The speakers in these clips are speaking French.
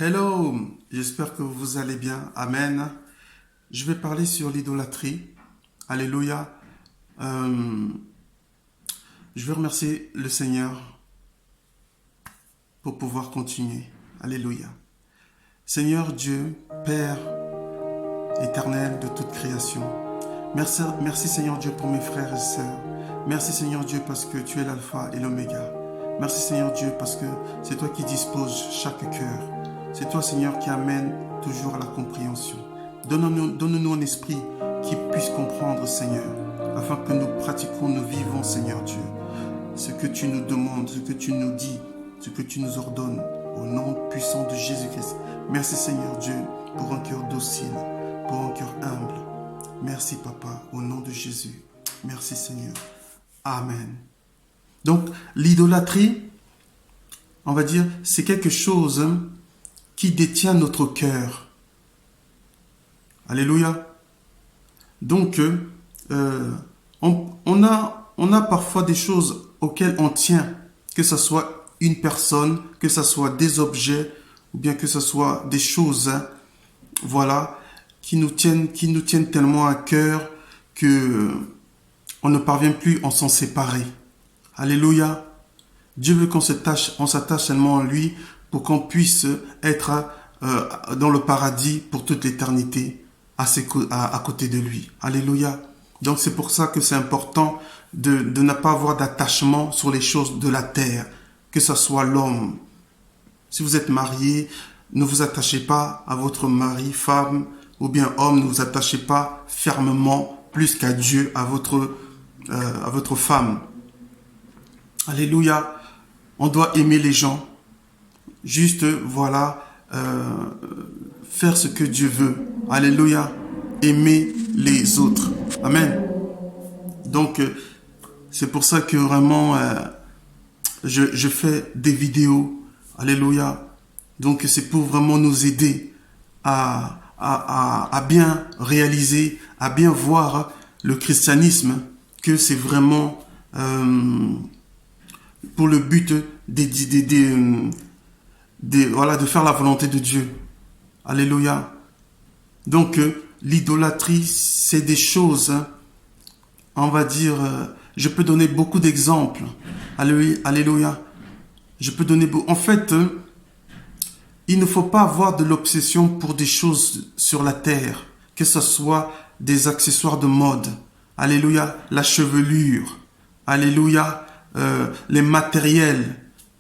Hello, j'espère que vous allez bien. Amen. Je vais parler sur l'idolâtrie. Alléluia. Euh, je veux remercier le Seigneur pour pouvoir continuer. Alléluia. Seigneur Dieu, Père éternel de toute création, merci Seigneur Dieu pour mes frères et sœurs. Merci Seigneur Dieu parce que tu es l'alpha et l'oméga. Merci Seigneur Dieu parce que c'est toi qui disposes chaque cœur. C'est toi Seigneur qui amène toujours à la compréhension. Donne-nous un esprit qui puisse comprendre Seigneur, afin que nous pratiquions, nous vivons Seigneur Dieu, ce que tu nous demandes, ce que tu nous dis, ce que tu nous ordonnes, au nom puissant de Jésus-Christ. Merci Seigneur Dieu pour un cœur docile, pour un cœur humble. Merci Papa, au nom de Jésus. Merci Seigneur. Amen. Donc l'idolâtrie, on va dire, c'est quelque chose qui détient notre cœur. Alléluia. Donc, on a parfois des choses auxquelles on tient, que ce soit une personne, que ce soit des objets, ou bien que ce soit des choses, voilà, qui nous tiennent tellement à cœur que on ne parvient plus à s'en séparer. Alléluia. Dieu veut qu'on s'attache seulement à lui pour qu'on puisse être dans le paradis pour toute l'éternité à côté de lui. Alléluia. Donc c'est pour ça que c'est important de ne pas avoir d'attachement sur les choses de la terre, que ce soit l'homme. Si vous êtes marié, ne vous attachez pas à votre mari, femme, ou bien homme, ne vous attachez pas fermement plus qu'à Dieu, à votre femme. Alléluia. On doit aimer les gens. Juste, voilà, faire ce que Dieu veut. Alléluia. Aimer les autres. Amen. Donc, c'est pour ça que vraiment, je fais des vidéos. Alléluia. Donc, c'est pour vraiment nous aider à bien réaliser, à bien voir le christianisme, que c'est vraiment pour le but voilà, de faire la volonté de Dieu. Alléluia. Donc, l'idolâtrie, c'est des choses, on va dire, je peux donner beaucoup d'exemples. Alléluia. Je peux donner beaucoup. En fait, il ne faut pas avoir de l'obsession pour des choses sur la terre, que ce soit des accessoires de mode. Alléluia. La chevelure. Alléluia. Les matériels,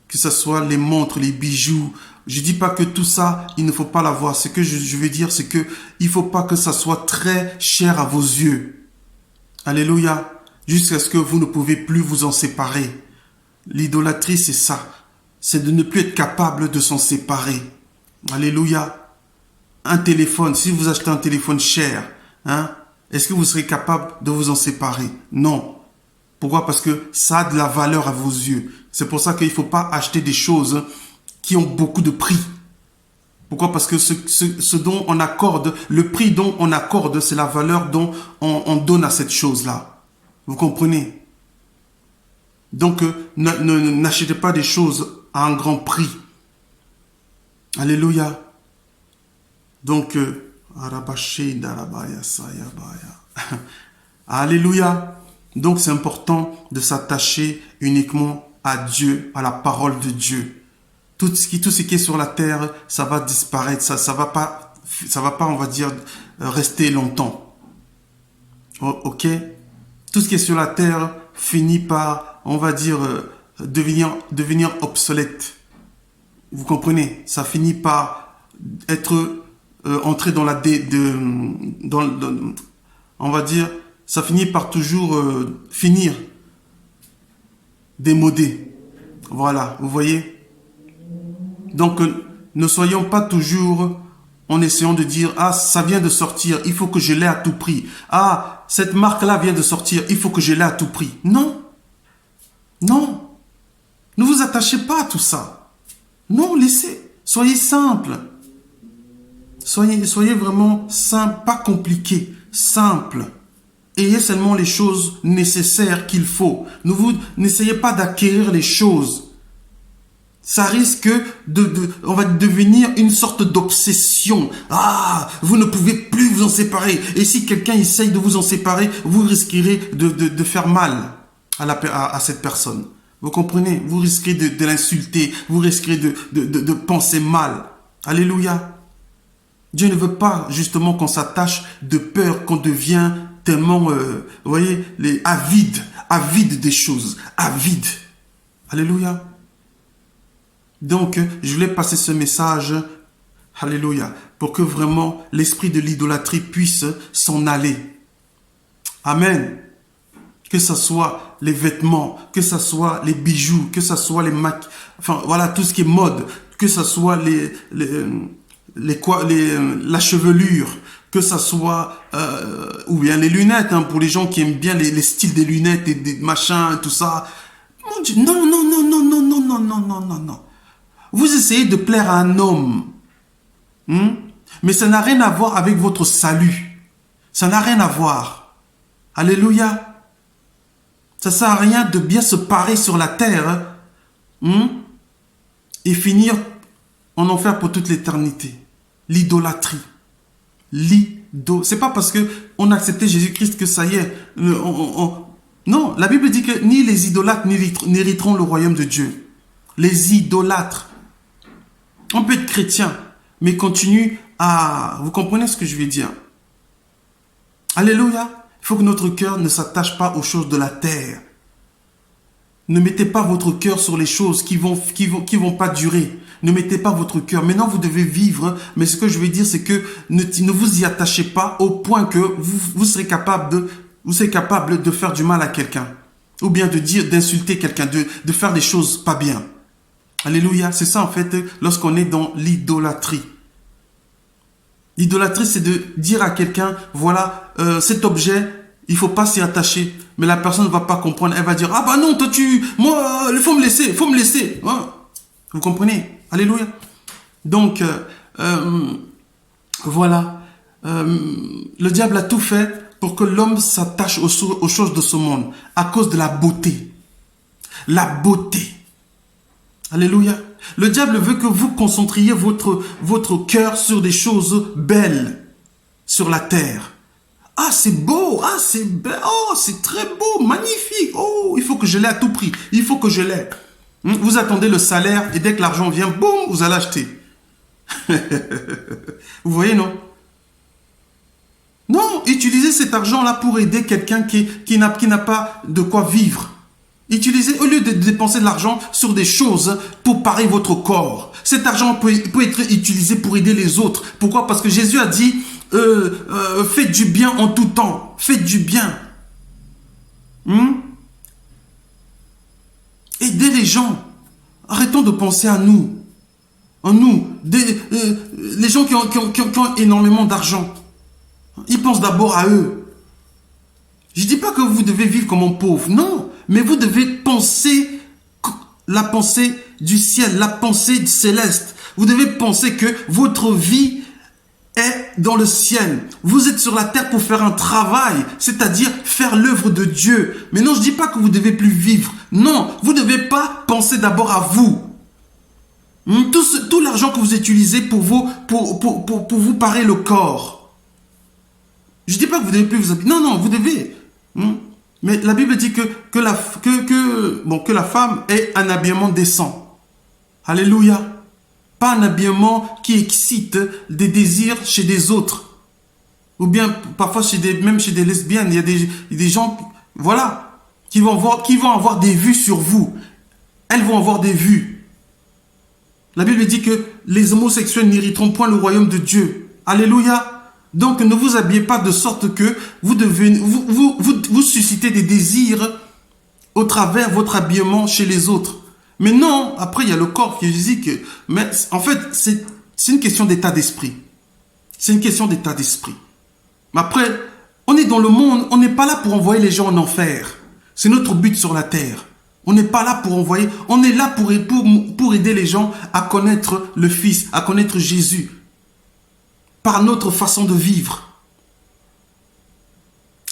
que ce soit les montres, les bijoux. Je dis pas que tout ça, il ne faut pas l'avoir. Ce que je veux dire, c'est que il faut pas que ça soit très cher à vos yeux. Alléluia. Jusqu'à ce que vous ne pouvez plus vous en séparer. L'idolâtrie, c'est ça. C'est de ne plus être capable de s'en séparer. Alléluia. Un téléphone, si vous achetez un téléphone cher, est-ce que vous serez capable de vous en séparer? Non. Pourquoi? Parce que ça a de la valeur à vos yeux. C'est pour ça qu'il ne faut pas acheter des choses qui ont beaucoup de prix. Pourquoi? Parce que ce dont on accorde, le prix dont on accorde, c'est la valeur dont on donne à cette chose-là. Vous comprenez? Donc, n'achetez pas des choses à un grand prix. Alléluia. Donc, alléluia. Donc, c'est important de s'attacher uniquement à Dieu, à la parole de Dieu. Tout ce qui est sur la terre, ça va disparaître. Ça va pas, on va dire, rester longtemps. Ok? Tout ce qui est sur la terre finit par, on va dire, devenir obsolète. Vous comprenez? Ça finit par être entré dans on va dire, ça finit par toujours finir démodé. Voilà, vous voyez? Donc, ne soyons pas toujours en essayant de dire, ah, ça vient de sortir, il faut que je l'ai à tout prix. Ah, cette marque-là vient de sortir, il faut que je l'ai à tout prix. Non. Non. Ne vous attachez pas à tout ça. Non, laissez. Soyez simple. Soyez vraiment simple, pas compliqué, simple. Ayez seulement les choses nécessaires qu'il faut. N'essayez pas d'acquérir les choses. Ça risque on va devenir une sorte d'obsession. Ah, vous ne pouvez plus vous en séparer. Et si quelqu'un essaye de vous en séparer, vous risquerez de faire mal à cette personne. Vous comprenez? Vous risquez de l'insulter. Vous risquerez de penser mal. Alléluia. Dieu ne veut pas justement qu'on s'attache de peur, qu'on devient tellement, vous voyez, avide des choses, avide. Alléluia. Donc, je voulais passer ce message, alléluia, pour que vraiment l'esprit de l'idolâtrie puisse s'en aller. Amen. Que ce soit les vêtements, que ce soit les bijoux, que ce soit enfin voilà, tout ce qui est mode, que ce soit la chevelure, que ça soit ou bien les lunettes, hein, pour les gens qui aiment bien les styles des lunettes et des machins, tout ça. Mon Dieu, non, non, non, non, non, non, non, non, non, non, non. Vous essayez de plaire à un homme, mais ça n'a rien à voir avec votre salut. Ça n'a rien à voir. Alléluia. Ça sert à rien de bien se parer sur la terre et finir en enfer pour toute l'éternité. L'idolâtrie. C'est pas parce que on a accepté Jésus-Christ que ça y est. Non, la Bible dit que ni les idolâtres n'hériteront le royaume de Dieu. Les idolâtres. On peut être chrétien, mais continue à... Vous comprenez ce que je veux dire? Alléluia. Il faut que notre cœur ne s'attache pas aux choses de la terre. Ne mettez pas votre cœur sur les choses qui vont pas durer. Ne mettez pas votre cœur. Maintenant, vous devez vivre. Mais ce que je veux dire, c'est que ne vous y attachez pas au point que vous serez capable de faire du mal à quelqu'un. Ou bien d'insulter quelqu'un, de faire des choses pas bien. Alléluia. C'est ça, en fait, lorsqu'on est dans l'idolâtrie. L'idolâtrie, c'est de dire à quelqu'un, voilà, cet objet, il faut pas s'y attacher. Mais la personne ne va pas comprendre. Elle va dire, ah bah non, toi moi, il faut me laisser. Hein? Vous comprenez? Alléluia. Donc, voilà. Le diable a tout fait pour que l'homme s'attache aux choses de ce monde à cause de la beauté. La beauté. Alléluia. Le diable veut que vous concentriez votre cœur sur des choses belles sur la terre. Ah, c'est beau, ah, c'est belle, oh, c'est très beau, magnifique. Oh, il faut que je l'ai à tout prix. Il faut que je l'ai. Vous attendez le salaire et dès que l'argent vient, boum, vous allez acheter. Vous voyez, non? Non, utilisez cet argent-là pour aider quelqu'un qui n'a pas de quoi vivre. Utilisez, au lieu de dépenser de l'argent sur des choses pour parer votre corps. Cet argent peut être utilisé pour aider les autres. Pourquoi? Parce que Jésus a dit, faites du bien en tout temps. Faites du bien. Aidez les gens. Arrêtons de penser à nous. En nous. Les gens qui ont énormément d'argent. Ils pensent d'abord à eux. Je ne dis pas que vous devez vivre comme un pauvre. Non. Mais vous devez penser la pensée du ciel, la pensée céleste. Vous devez penser que votre vie est dans le ciel. Vous êtes sur la terre pour faire un travail, c'est-à-dire faire l'œuvre de Dieu. Mais non, je ne dis pas que vous ne devez plus vivre. Non, vous ne devez pas penser d'abord à vous. Tout l'argent que vous utilisez pour vous parer le corps. Je ne dis pas que vous ne devez plus vous habiller. Non, vous devez. Mais la Bible dit que la femme ait un habillement décent. Alléluia. Pas un habillement qui excite des désirs chez des autres. Ou bien parfois même chez des lesbiennes. Il y a des gens, voilà, qui vont avoir des vues sur vous. Elles vont avoir des vues. La Bible dit que les homosexuels n'hériteront point le royaume de Dieu. Alléluia. Donc, ne vous habillez pas de sorte que vous suscitez des désirs au travers de votre habillement chez les autres. Mais non, après, il y a le corps qui dit que... Mais en fait, c'est une question d'état d'esprit. C'est une question d'état d'esprit. Mais après, on est dans le monde, on n'est pas là pour envoyer les gens en enfer. C'est notre but sur la terre. On n'est pas là pour envoyer, on est là pour aider les gens à connaître le Fils, à connaître Jésus. Par notre façon de vivre.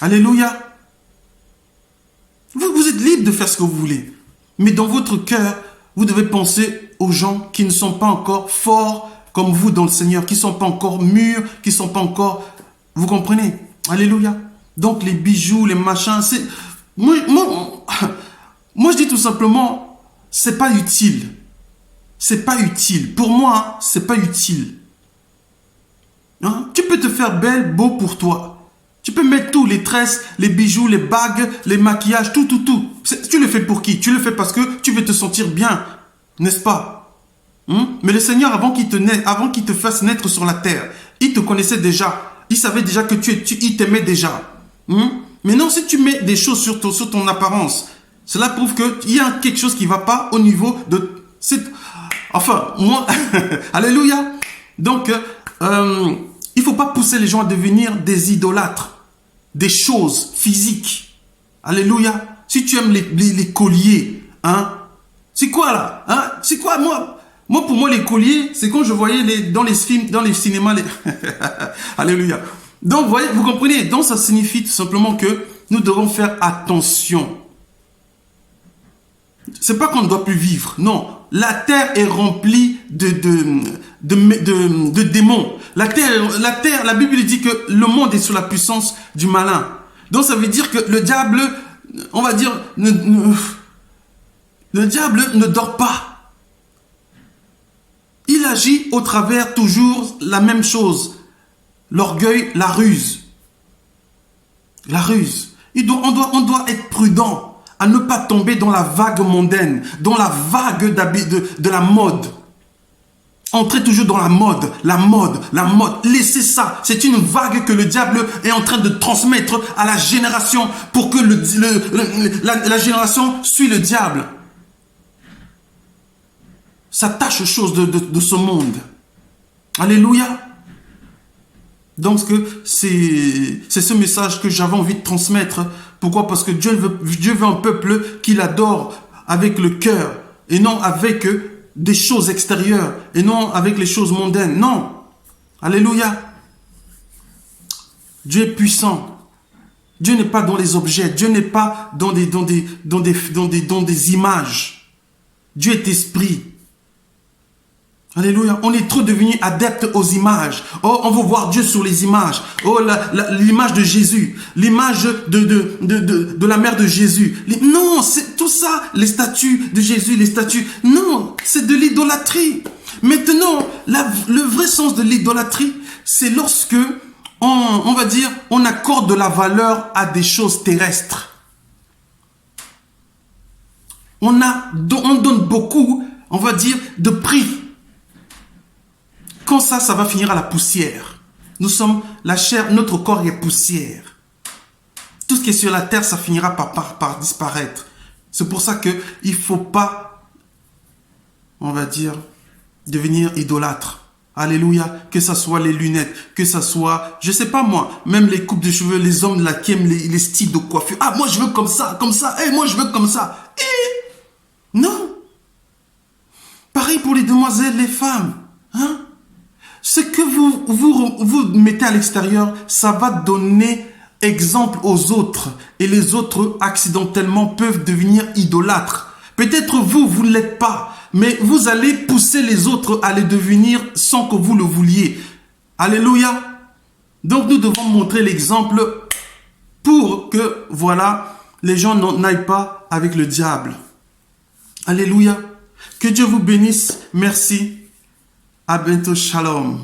Alléluia. Vous êtes libre de faire ce que vous voulez. Mais dans votre cœur, vous devez penser aux gens qui ne sont pas encore forts comme vous dans le Seigneur, qui ne sont pas encore mûrs, qui ne sont pas encore... Vous comprenez? Alléluia. Donc les bijoux, les machins, c'est... Moi, je dis tout simplement, c'est pas utile. C'est pas utile. Pour moi, c'est pas utile. Hein? Tu peux te faire belle, beau pour toi. Tu peux mettre tous les tresses, les bijoux, les bagues, les maquillages, tout. Tu le fais pour qui? Tu le fais parce que tu veux te sentir bien, n'est-ce pas? Mais le Seigneur, avant qu'il te fasse naître sur la terre, il te connaissait déjà. Il savait déjà que il t'aimait déjà. Mais non, si tu mets des choses sur ton apparence, cela prouve qu'il y a quelque chose qui ne va pas au niveau de... Enfin, moi... Alléluia. Donc, il ne faut pas pousser les gens à devenir des idolâtres, des choses physiques. Alléluia. Si tu aimes les colliers, c'est quoi là? C'est quoi pour moi, les colliers, c'est quand je voyais dans les films, dans les cinémas, Alléluia. Donc, vous comprenez? Donc, ça signifie tout simplement que nous devons faire attention. C'est pas qu'on ne doit plus vivre. Non. La terre est remplie de démons. La Bible dit que le monde est sous la puissance du malin. Donc, ça veut dire que le diable, on va dire, le diable ne dort pas. Il agit au travers toujours la même chose. L'orgueil, la ruse. La ruse. On doit être prudent à ne pas tomber dans la vague mondaine, dans la vague de la mode. Entrez toujours dans la mode. Laissez ça. C'est une vague que le diable est en train de transmettre à la génération pour que la génération suit le diable. Ça tâche aux choses de ce monde. Alléluia. Donc, c'est ce message que j'avais envie de transmettre. Pourquoi? Parce que Dieu veut un peuple qui l'adore avec le cœur et non avec des choses extérieures et non avec les choses mondaines. Non. Alléluia. Dieu est puissant. Dieu n'est pas dans les objets. Dieu n'est pas dans des images. Dieu est esprit. Alléluia. On est trop devenu adepte aux images. Oh, on veut voir Dieu sur les images. Oh, l'image de Jésus. L'image de la mère de Jésus. Non, c'est tout ça. Les statues de Jésus, les statues. Non, c'est de l'idolâtrie. Maintenant, le vrai sens de l'idolâtrie, c'est lorsque, on va dire, on accorde de la valeur à des choses terrestres. On donne beaucoup, on va dire, de prix. Quand ça va finir à la poussière. Nous sommes la chair, notre corps est poussière. Tout ce qui est sur la terre, ça finira par disparaître. C'est pour ça qu'il ne faut pas, on va dire, devenir idolâtre. Alléluia. Que ça soit les lunettes, que ça soit, je sais pas moi, même les coupes de cheveux, les hommes là qui aiment les styles de coiffure. Ah, moi je veux comme ça. Moi je veux comme ça. Non. Pareil pour les demoiselles, les femmes. Ce que vous mettez à l'extérieur, ça va donner exemple aux autres. Et les autres, accidentellement, peuvent devenir idolâtres. Peut-être vous ne l'êtes pas. Mais vous allez pousser les autres à les devenir sans que vous le vouliez. Alléluia. Donc nous devons montrer l'exemple pour que, voilà, les gens n'aillent pas avec le diable. Alléluia. Que Dieu vous bénisse. Merci. À bientôt. Shalom.